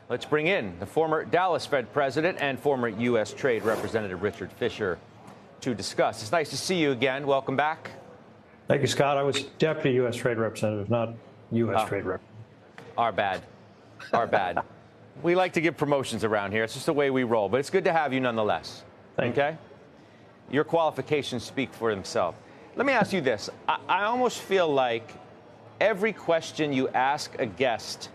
Let's bring in the former Dallas Fed president and former U.S. Trade Representative Richard Fisher to discuss. It's nice to see you again. Welcome back. Thank you, Scott. I was Deputy U.S. Trade Representative, not U.S. Trade Representative. Our bad. Our bad. We like to give promotions around here. It's just the way we roll. But it's good to have you nonetheless. Thank you. Your qualifications speak for themselves. Let me ask you this. I almost feel like every question you ask a guest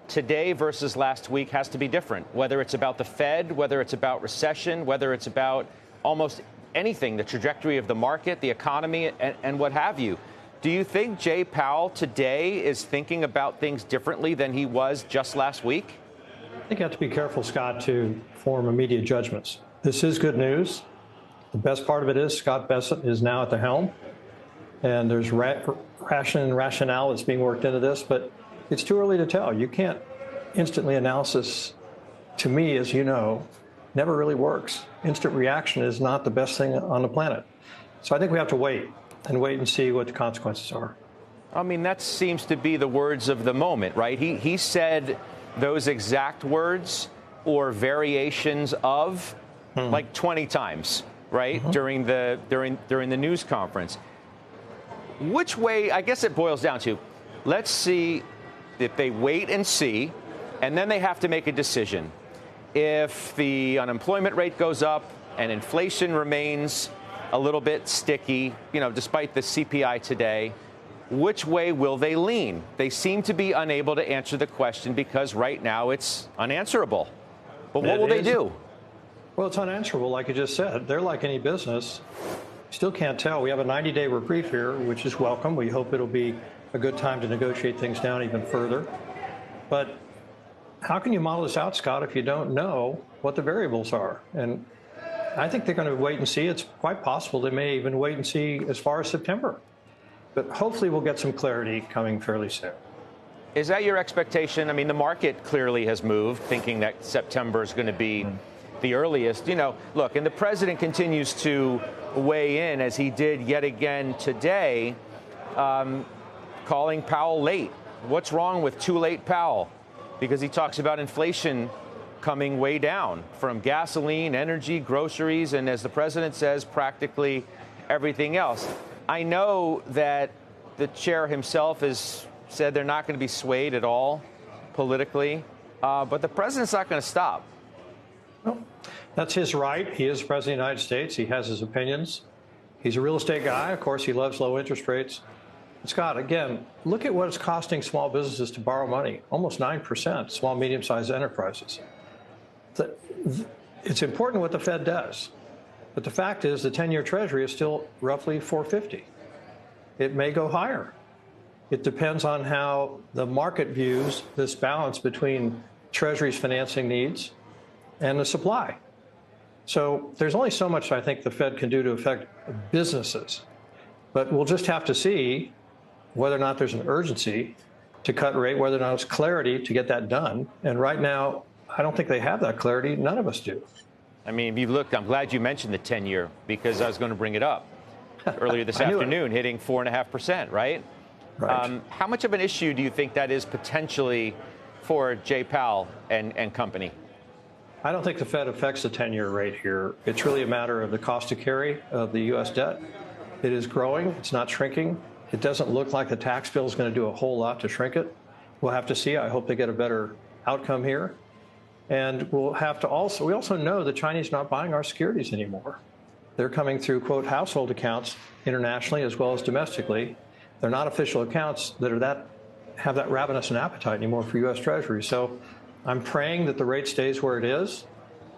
today versus last week has to be different, whether it's about the Fed, whether it's about recession, whether it's about almost anything, the trajectory of the market, the economy, and what have you. Do you think Jay Powell today is thinking about things differently than he was just last week? I think you have to be careful, Scott, to form immediate judgments. This is good news. The best part of it is Scott Bessent is now at the helm, and there's rationale that's being worked into this, but it's too early to tell. You can't instantly analysis, to me, as you know, never really works. Instant reaction is not the best thing on the planet. So I think we have to wait and see what the consequences are. I mean, that seems to be the words of the moment, right? He said those exact words or variations of like 20 times, right? During the news conference. Which way, I guess it boils down to, let's see if they wait and see, and then they have to make a decision. If the unemployment rate goes up and inflation remains a little bit sticky, despite the CPI today, which way will they lean? They seem to be unable to answer the question because right now it's unanswerable. But what will they do? Well, it's unanswerable, like you just said. They're like any business. Still can't tell. We have a 90-day reprieve here, which is welcome. We hope it'll be a good time to negotiate things down even further. But how can you model this out, Scott, if you don't know what the variables are? And I think they're going to wait and see. It's quite possible they may even wait and see as far as September. But hopefully we'll get some clarity coming fairly soon. Is that your expectation? I mean, the market clearly has moved, thinking that September is going to be the earliest. Look, and the president continues to weigh in, as he did yet again today, calling Powell late. What's wrong with too late Powell? Because he talks about inflation coming way down from gasoline, energy, groceries, and as the president says, practically everything else. I know that the chair himself has said they're not going to be swayed at all politically, but the president's not going to stop. Well, that's his right. He is the president of the United States. He has his opinions. He's a real estate guy. Of course, he loves low interest rates. Scott, again, look at what it's costing small businesses to borrow money, almost 9%, small, medium-sized enterprises. It's important what the Fed does, but the fact is the 10-year Treasury is still roughly 450. It may go higher. It depends on how the market views this balance between Treasury's financing needs and the supply. So there's only so much I think the Fed can do to affect businesses, but we'll just have to see whether or not there's an urgency to cut rate, whether or not it's clarity to get that done. And right now, I don't think they have that clarity. None of us do. I mean, if you look, I'm glad you mentioned the 10-year because I was going to bring it up earlier this afternoon, hitting 4.5%, right? Right. How much of an issue do you think that is potentially for Jay Powell and company? I don't think the Fed affects the 10-year rate here. It's really a matter of the cost to carry of the U.S. debt. It is growing. It's not shrinking. It doesn't look like the tax bill is going to do a whole lot to shrink it. We'll have to see. I hope they get a better outcome here. And we'll have to we also know the Chinese are not buying our securities anymore. They're coming through, quote, household accounts internationally as well as domestically. They're not official accounts that have that ravenous an appetite anymore for U.S. Treasury. So I'm praying that the rate stays where it is,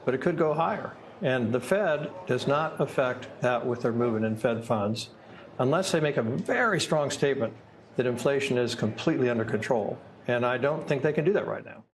but it could go higher. And the Fed does not affect that with their movement in Fed funds unless they make a very strong statement that inflation is completely under control. And I don't think they can do that right now.